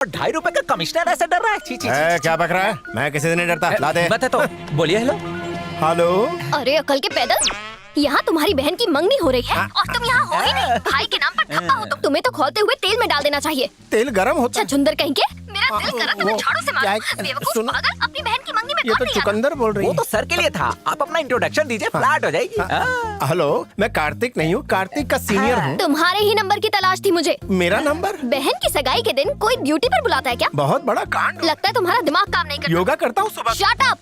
₹2.5 का कमिश्नर ऐसे डर रहा है। छी छी क्या बक रहा है? मैं किसी से नहीं डरता। ला दे। बता तो बोलिए। Hello hello. अरे अकल के पैदल, यहाँ तुम्हारी बहन की मंगनी हो रही है और तुम यहाँ हो ही नहीं। भाई के नाम पर धब्बा हो तुम। तुम्हें तो खौलते हुए तेल में डाल देना चाहिए। तेल गरम होता है। छछुंदर कहीं के, मेरा दिल करा तुम्हें झाड़ू से मारूं। बेवकूफ पागल, अपनी बहन की मंगनी में ये कौन तो नहीं आता? चुकंदर बोल रही वो है। तो सर के लिए था। आप अपना इंट्रोडक्शन दीजिए, फ्लैट हो जाएगी। हेलो, मैं कार्तिक नहीं हूँ, कार्तिक का सीनियर हूँ। तुम्हारे ही नंबर की तलाश थी मुझे। मेरा नंबर? बहन की सगाई के दिन कोई ड्यूटी पर बुलाता है क्या? बहुत बड़ा कांड। लगता है तुम्हारा दिमाग काम नहीं करता। योगा करता हूँ सुबह। Shut up.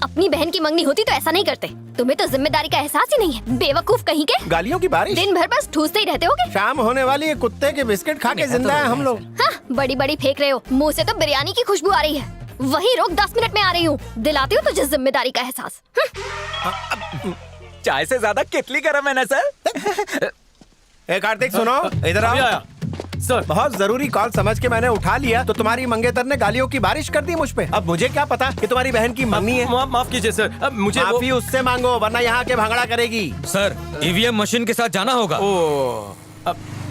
अपनी बहन की मंगनी होती तो ऐसा नहीं करते। तुम्हें तो जिम्मेदारी का एहसास ही नहीं है। बेवकूफ कहीं के। गालियों की बारिश। दिन भर बस ठूसते ही रहते होगे। शाम होने वाली है, कुत्ते के बिस्किट खा के जिंदा है हम लोग। हाँ, बड़ी बड़ी फेंक रहे हो। मुंह से तो बिरयानी की खुशबू आ रही है। वही रोक, 10 मिनट में आ रही हूँ। दिलाती हूँ तुझे जिम्मेदारी का एहसास। चाय से ज्यादा कितली गरम है ना सर। ए कार्तिक सुनो, इधर आओ। सर बहुत जरूरी कॉल समझ के मैंने उठा लिया तो तुम्हारी मंगेतर ने गालियों की बारिश कर दी मुझ पे। अब मुझे क्या पता कि तुम्हारी बहन की मंगनी है। माफ कीजिए सर, अब मुझे माफी उससे मांगो वरना यहाँ के भांगड़ा करेगी। सर ईवीएम मशीन के साथ जाना होगा। ओ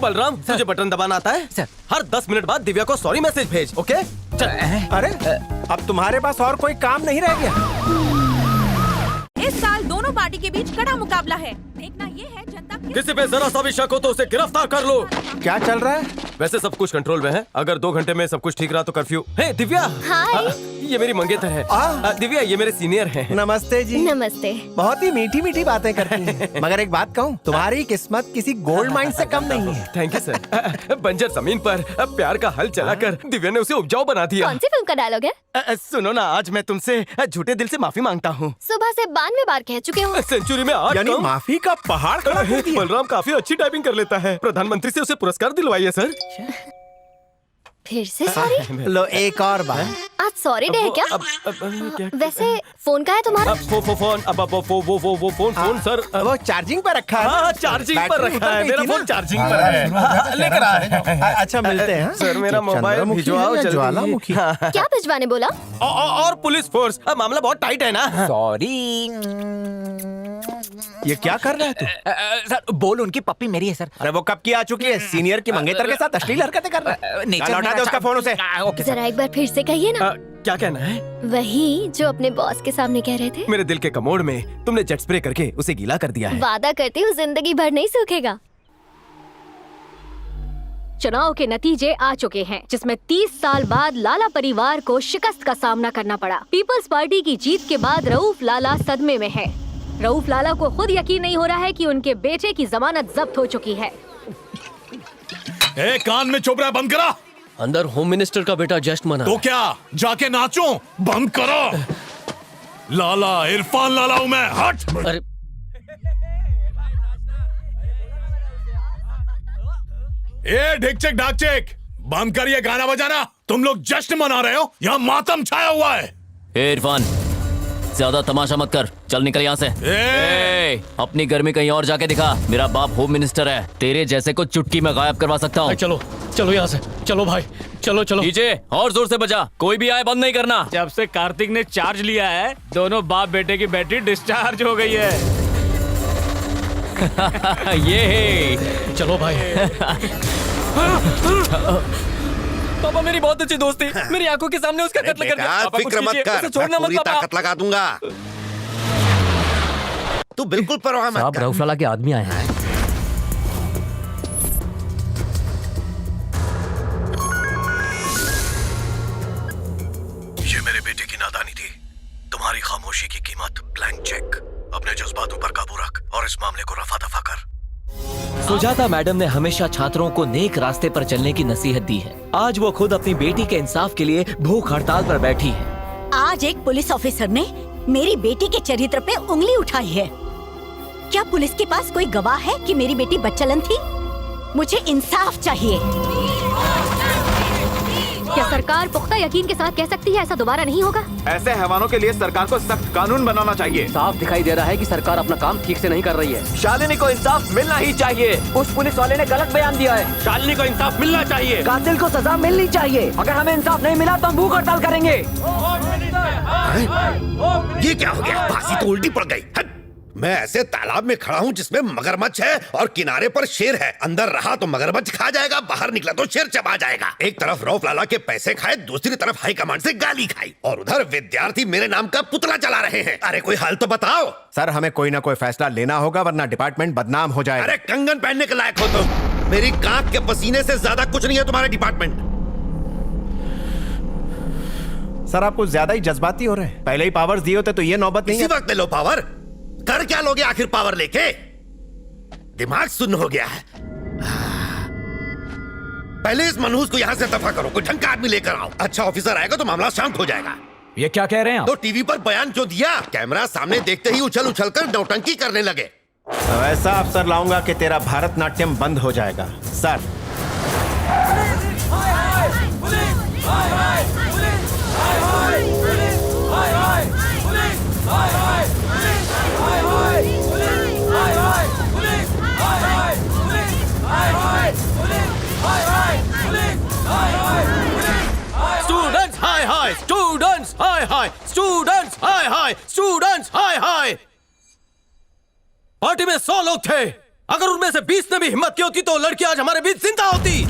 बलराम, तुझे बटन दबाना आता है? सर। हर 10 मिनट बाद दिव्या को सॉरी मैसेज भेज। ओके चल। अरे अब तुम्हारे पास और कोई काम नहीं रह गया। इस साल दोनों पार्टी के बीच कड़ा मुकाबला है। देखना ये है जनता किसी पे जरा सा भी शक हो तो उसे गिरफ्तार कर लो। क्या चल रहा है? वैसे सब कुछ कंट्रोल में है। अगर 2 घंटे में सब कुछ ठीक रहा तो कर्फ्यू। हे दिव्या। हाय। ये मेरी मंगेतर है। दिव्या ये मेरे सीनियर हैं। नमस्ते जी। नमस्ते। बहुत ही मीठी मीठी बातें करती हैं। मगर एक बात कहूँ, तुम्हारी किस्मत किसी गोल्ड माइन से कम नहीं है। Thank you sir. बंजर जमीन पर प्यार का हल चलाकर दिव्या ने उसे उपजाऊ बना दिया। कौन सी फिल्म का डायलॉग है? सुनो ना, आज मैं तुमसे झूठे दिल से माफी मांगता हूँ। सुबह से 92 बार कह चुके हो। सेंचुरी में 8 यानी माफी का पहाड़ खड़ा कर दिया। बलराम काफी अच्छी टाइपिंग कर लेता है। प्रधानमंत्री से उसे पुरस्कार दिलवाइए सर। फिर से सॉरी? लो एक और बार। आज सॉरी डे है क्या? क्या? वैसे फोन का है तुम्हारा? Phone sir. वो चार्जिंग पर रखा है। हाँ, चार्जिंग पर बैटरी रखा है। उतर गई मेरा थी ना। फोन चार्जिंग पर है। लेकर आए। अच्छा मिलते हैं। सर मेरा मोबाइल चंद्रमुखी भिजवाओ है या जल्दी। ज्वालामुखी? क्या भिजवाने बोला? और पुलिस फोर्स। मामला बहुत टाइट है ना। सॉरी ये क्या कर रहा है तू? सर, बोल उनकी पप्पी मेरी है सर। अरे वो कब की आ चुकी है? सीनियर की मंगेतर के साथ अश्लील हरकतें कर रहा है। नेचर लौटा दे उसका फोन उसे। Okay sir. जरा एक बार फिर से कहिए ना। क्या कहना है? वही जो अपने बॉस के सामने कह रहे थे। मेरे दिल के कमोड में तुमने जेट स्प्रे करके उसे गीला कर दिया है। वादा करती हूँ जिंदगी भर नहीं सूखेगा। चुनाव के नतीजे आ चुके हैं, जिसमें 30 साल बाद लाला परिवार को शिकस्त का सामना करना पड़ा। पीपल्स पार्टी की जीत के बाद रऊफ लाला सदमे में है। रऊफ लाला को खुद यकीन नहीं हो रहा है कि उनके बेटे की जमानत जब्त हो चुकी है। कान में चोपड़ा बंद करा। अंदर होम मिनिस्टर का बेटा जश्न मना। तो क्या जाके नाचो? बंद करो। लाला इरफान लाला हूं मैं। हट। अरे ढिक चेक ढाक चेक बंद कर ये गाना बजाना। तुम लोग जश्न मना रहे हो, यहाँ मातम छाया हुआ है। इरफान ज्यादा तमाशा मत कर, चल निकल यहाँ से। अपनी गर्मी कहीं और जाके दिखा। मेरा बाप होम मिनिस्टर है, तेरे जैसे को चुटकी में गायब करवा सकता हूँ। चलो चलो यहाँ से, चलो भाई चलो चलो। डीजे और जोर से बजा, कोई भी आए बंद नहीं करना। जब से कार्तिक ने चार्ज लिया है, दोनों बाप बेटे की बैटरी डिस्चार्ज हो गई है। ये चलो भाई। पापा मेरी बहुत अच्छी दोस्त थी, मेरी आंखों के सामने उसका कत्ल कर दिया। पापा, फिक्र कुछ मत कीजिए, कर, उसे छोड़ना मैं पूरी मत पापा। ताकत लगा दूंगा। तू बिल्कुल परवाह मत कर। रऊफ लाला के आदमी आए हैं। ये मेरे बेटे की नादानी थी। तुम्हारी खामोशी की कीमत ब्लैंक चेक। अपने जज्बातों पर काबू रख और इस मामले को रफा दफा कर। सुजाता मैडम ने हमेशा छात्रों को नेक रास्ते पर चलने की नसीहत दी है। आज वो खुद अपनी बेटी के इंसाफ के लिए भूख हड़ताल पर बैठी है। आज एक पुलिस ऑफिसर ने मेरी बेटी के चरित्र पे उंगली उठाई है। क्या पुलिस के पास कोई गवाह है कि मेरी बेटी बच्चलन थी? मुझे इंसाफ चाहिए। क्या सरकार पुख्ता यकीन के साथ कह सकती है ऐसा दोबारा नहीं होगा? ऐसे हैवानों के लिए सरकार को सख्त कानून बनाना चाहिए। साफ दिखाई दे रहा है कि सरकार अपना काम ठीक से नहीं कर रही है। शालिनी को इंसाफ मिलना ही चाहिए। उस पुलिस वाले ने गलत बयान दिया है। शालिनी को इंसाफ मिलना चाहिए। कातिल को सजा मिलनी चाहिए। अगर हमें इंसाफ नहीं मिला तो हम भूख हड़ताल करेंगे। ये क्या हो गया? फांसी तो उल्टी पड़ गई। हट। मैं ऐसे तालाब में खड़ा हूँ जिसमें मगरमच्छ है और किनारे पर शेर है। अंदर रहा तो मगरमच्छ खा जाएगा, बाहर निकला तो शेर चबा जाएगा। एक तरफ रऊफ लाला के पैसे खाए, दूसरी तरफ हाई कमांड से गाली खाई, और उधर विद्यार्थी मेरे नाम का पुतला चला रहे हैं। अरे कोई हल तो बताओ। सर हमें कोई ना कोई फैसला लेना होगा वरना डिपार्टमेंट बदनाम हो जाएगा। अरे कंगन पहनने के लायक हो तुम। मेरी कांख के पसीने से ज्यादा कुछ नहीं है तुम्हारा डिपार्टमेंट। सर आप कुछ ज्यादा ही जज्बाती हो रहे हैं। पहले ही पावर्स दिए होते तो ये नौबत नहीं इसी वक्त लो पावर। कर क्या लोगे आखिर पावर लेके? दिमाग सुन्न हो गया है। पहले इस मनहूस को यहाँ से दफा करो, कोई ढंग का आदमी लेकर आओ। अच्छा ऑफिसर आएगा तो मामला शांत हो जाएगा। ये क्या कह रहे हैं आप? तो टीवी पर बयान क्यों दिया? कैमरा सामने देखते ही उछल उछल कर नौटंकी करने लगे। ऐसा अफसर लाऊंगा कि तेरा भारतनाट्यम बंद हो जाएगा। सर स्टूडेंट्स हाय हाय, स्टूडेंट्स हाय हाय, स्टूडेंट्स हाय हाय, स्टूडेंट्स हाय हाय। पार्टी में 100 लोग थे। अगर उनमें से 20 ने भी हिम्मत की होती तो लड़की आज हमारे बीच जिंदा होती।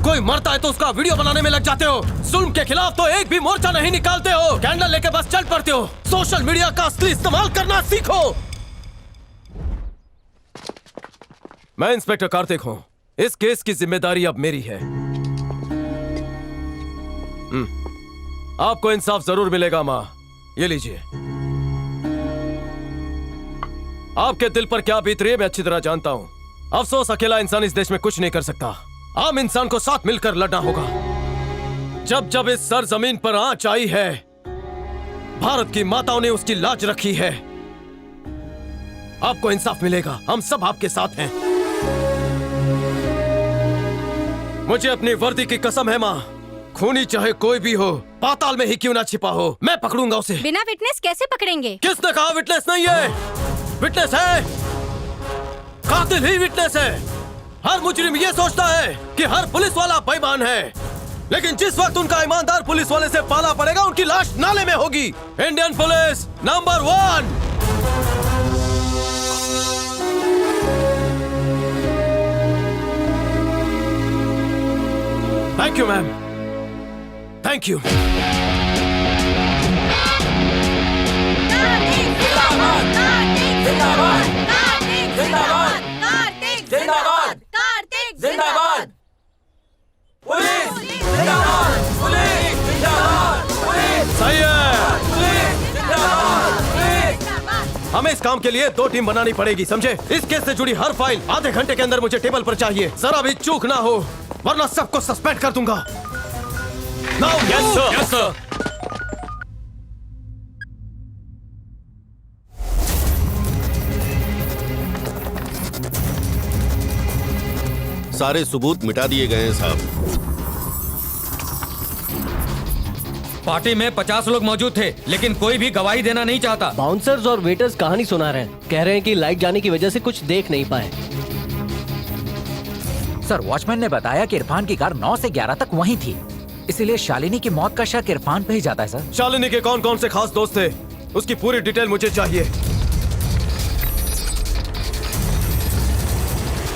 कोई मरता है तो उसका वीडियो बनाने में लग जाते हो। जुल्म के खिलाफ तो एक भी मोर्चा नहीं निकालते हो। कैंडल लेके बस चल पड़ते हो। सोशल मीडिया का असली इस्तेमाल करना सीखो। मैं इंस्पेक्टर कार्तिक हूं। इस केस की जिम्मेदारी अब मेरी है। आपको इंसाफ जरूर मिलेगा मां। ये लीजिए। आपके दिल पर क्या बीत रही है मैं अच्छी तरह जानता हूं। अफसोस अकेला इंसान इस देश में कुछ नहीं कर सकता। आम इंसान को साथ मिलकर लड़ना होगा। जब जब इस सरजमीन पर आंच आई है, भारत की माताओं ने उसकी लाज रखी है। आपको इंसाफ मिलेगा। हम सब आपके साथ हैं। मुझे अपनी वर्दी की कसम है मां, खूनी चाहे कोई भी हो, पाताल में ही क्यों ना छिपा हो, मैं पकड़ूंगा उसे। बिना विटनेस कैसे पकड़ेंगे? किसने कहा विटनेस नहीं है? विटनेस है। कातिल ही विटनेस है। हर मुजरिम ये सोचता है कि हर पुलिस वाला बेईमान है, लेकिन जिस वक्त उनका ईमानदार पुलिस वाले से पाला पड़ेगा उनकी लाश नाले में होगी। Indian police number 1। Thank you ma'am, thank you. जिंदाबाद पुलिस, जिंदाबाद पुलिस, जिंदाबाद पुलिस, सही है। पुलिस, जिंदाबाद पुलिस। हमें इस काम के लिए 2 टीम बनानी पड़ेगी, समझे? इस केस से जुड़ी हर फाइल आधे घंटे के अंदर मुझे टेबल पर चाहिए। जरा भी चूक ना हो वरना सबको सस्पेंड कर दूंगा। Now yes sir. Yes sir. सारे सबूत मिटा दिए गए हैं साहब। पार्टी में 50 लोग मौजूद थे, लेकिन कोई भी गवाही देना नहीं चाहता। बाउंसर्स और वेटर्स कहानी सुना रहे हैं। कह रहे हैं कि लाइट जाने की वजह से कुछ देख नहीं पाए। सर वॉचमैन ने बताया कि इरफान की कार 9 से 11 तक वहीं थी, इसीलिए शालिनी की मौत का शक इरफान पे ही जाता है सर। शालिनी के कौन कौन से खास दोस्त थे उसकी पूरी डिटेल मुझे चाहिए।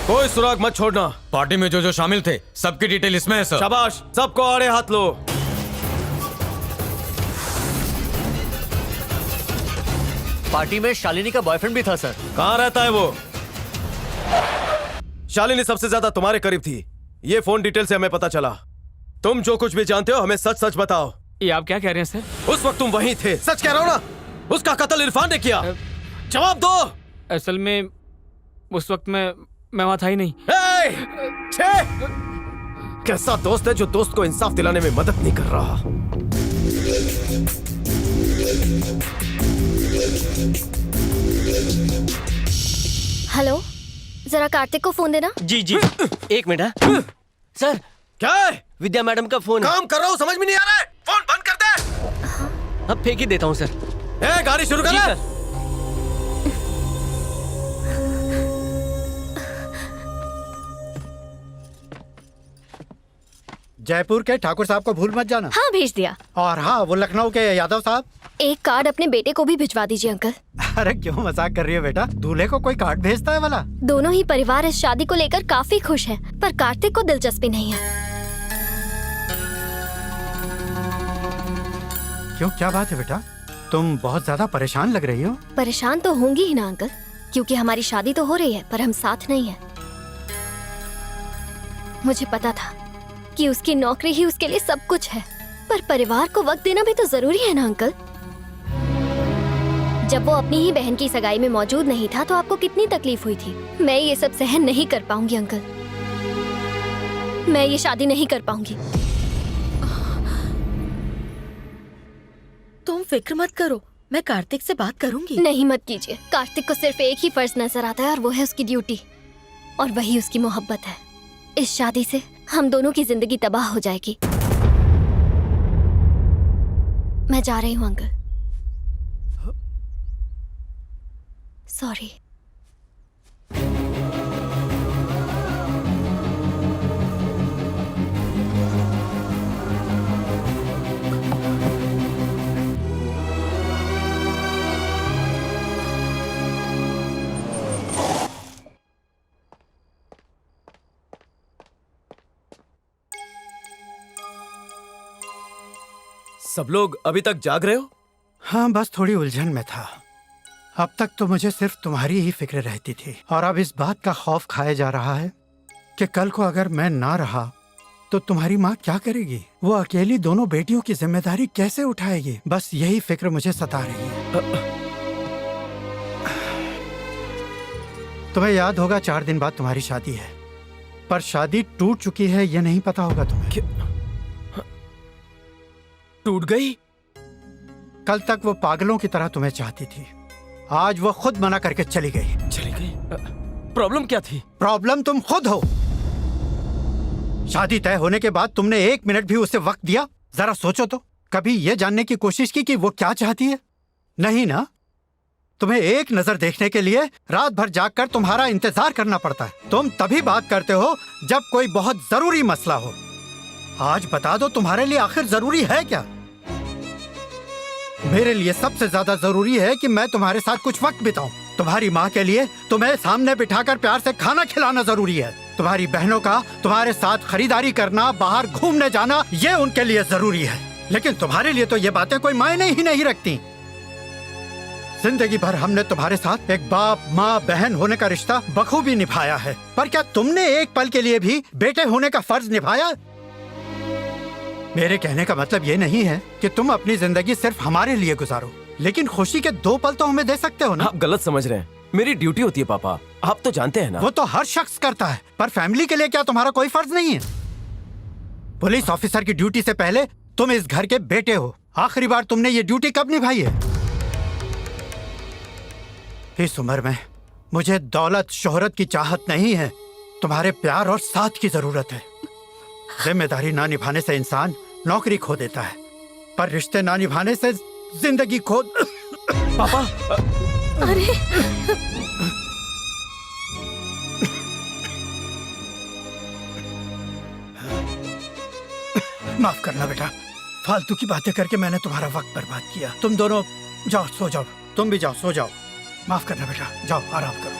कोई सुराग मत छोड़ना। पार्टी में जो जो शामिल थे सबकी डिटेल इसमें है सर। शाबाश, सबको आड़े हाथ लो। पार्टी में शालिनी का बॉयफ्रेंड भी था सर। कहाँ रहता है वो? शालिनी सबसे ज्यादा तुम्हारे करीब थी, ये फोन डिटेल से हमें पता चला। तुम जो कुछ भी जानते हो हमें सच सच बताओ। ये आप क्या कह रहे हैं सर? उस वक्त तुम वहीं थे। सच कह रहा हो ना? उसका कत्ल इरफान ने किया। जवाब दो। असल में उस वक्त मैं वहां था ही नहीं। कैसा दोस्त है जो दोस्त को इंसाफ दिलाने में मदद नहीं कर रहा? हेलो, जरा कार्तिक को फोन देना। जी जी, एक मिनट। सर क्या है? विद्या मैडम का फोन। काम कर रहा हूँ, समझ में नहीं आ रहा है? फोन बंद कर दे। अब फेंक ही देता हूँ सर। गाड़ी शुरू कर। सर जयपुर के ठाकुर साहब को भूल मत जाना। हाँ भेज दिया। और हाँ, वो लखनऊ के यादव साहब। एक कार्ड अपने बेटे को भी भिजवा दीजिए अंकल। अरे क्यों मजाक कर रही है बेटा, दूल्हे को कोई कार्ड भेजता है वाला। दोनों ही परिवार इस शादी को लेकर काफी खुश हैं, पर कार्तिक को दिलचस्पी नहीं है। क्यों, क्या बात है बेटा, तुम बहुत ज्यादा परेशान लग रही हो। परेशान तो होंगी ही ना अंकल, क्योंकि हमारी शादी तो हो रही है पर हम साथ नहीं हैं। मुझे पता था कि उसकी नौकरी ही उसके लिए सब कुछ है, पर परिवार को वक्त देना भी तो जरूरी है ना अंकल। जब वो अपनी ही बहन की सगाई में मौजूद नहीं था तो आपको कितनी तकलीफ हुई थी। मैं ये सब सहन नहीं कर पाऊंगी अंकल, मैं ये शादी नहीं कर पाऊंगी। तुम फिक्र मत करो, मैं कार्तिक से बात करूंगी। नहीं मत कीजिए, कार्तिक को सिर्फ एक ही फर्ज नजर आता है और वो है उसकी ड्यूटी, और वही उसकी मोहब्बत है। इस शादी से हम दोनों की जिंदगी तबाह हो जाएगी। मैं जा रही हूँ अंकल, सॉरी। सब लोग अभी तक जाग रहे हो? हाँ, बस थोड़ी उलझन में था। अब तक तो मुझे सिर्फ तुम्हारी ही फिक्र रहती थी, और अब इस बात का खौफ खाया जा रहा है कि कल को अगर मैं ना रहा तो तुम्हारी माँ क्या करेगी। वो अकेली दोनों बेटियों की जिम्मेदारी कैसे उठाएगी। बस यही फिक्र मुझे सता रही है। तुम्हें याद होगा 4 दिन बाद तुम्हारी शादी है, पर शादी टूट चुकी है ये नहीं पता होगा तुम्हें। टूट गई? कल तक वो पागलों की तरह तुम्हें चाहती थी, आज वो खुद मना करके चली गई। चली गई? प्रॉब्लम क्या थी? प्रॉब्लम तुम खुद हो। शादी तय होने के बाद तुमने 1 मिनट भी उसे वक्त दिया? जरा सोचो तो, कभी ये जानने की कोशिश की कि वो क्या चाहती है? नहीं ना। तुम्हें एक नजर देखने के लिए रात भर जागकर तुम्हारा इंतजार करना पड़ता है। तुम तभी बात करते हो जब कोई बहुत जरूरी मसला हो। आज बता दो, तुम्हारे लिए आखिर जरूरी है क्या? मेरे लिए सबसे ज्यादा जरूरी है कि मैं तुम्हारे साथ कुछ वक्त बिताऊं। तुम्हारी माँ के लिए तुम्हें सामने बिठाकर प्यार से खाना खिलाना जरूरी है। तुम्हारी बहनों का तुम्हारे साथ खरीदारी करना, बाहर घूमने जाना, ये उनके लिए जरूरी है। लेकिन तुम्हारे लिए तो ये बातें कोई मायने ही नहीं रखती। जिंदगी भर हमने तुम्हारे साथ एक बाप माँ बहन होने का रिश्ता बखूबी निभाया है, पर क्या तुमने एक पल के लिए भी बेटे होने का फर्ज निभाया? मेरे कहने का मतलब ये नहीं है कि तुम अपनी जिंदगी सिर्फ हमारे लिए गुजारो, लेकिन खुशी के 2 पल तो हमें दे सकते हो ना। आप गलत समझ रहे हैं, मेरी ड्यूटी होती है पापा, आप तो जानते हैं ना। वो तो हर शख्स करता है, पर फैमिली के लिए क्या तुम्हारा कोई फर्ज नहीं है? पुलिस ऑफिसर की ड्यूटी से पहले तुम इस घर के बेटे हो। आखिरी बार तुमने ये ड्यूटी कब निभाई है? इस उम्र में मुझे दौलत शोहरत की चाहत नहीं है, तुम्हारे प्यार और साथ की जरूरत है। जिम्मेदारी ना निभाने से इंसान नौकरी खो देता है, पर रिश्ते ना निभाने से जिंदगी खो। पापा, अरे माफ करना बेटा, फालतू की बातें करके मैंने तुम्हारा वक्त बर्बाद किया। तुम दोनों जाओ, सो जाओ। तुम भी जाओ, सो जाओ। माफ करना बेटा, जाओ आराम करो।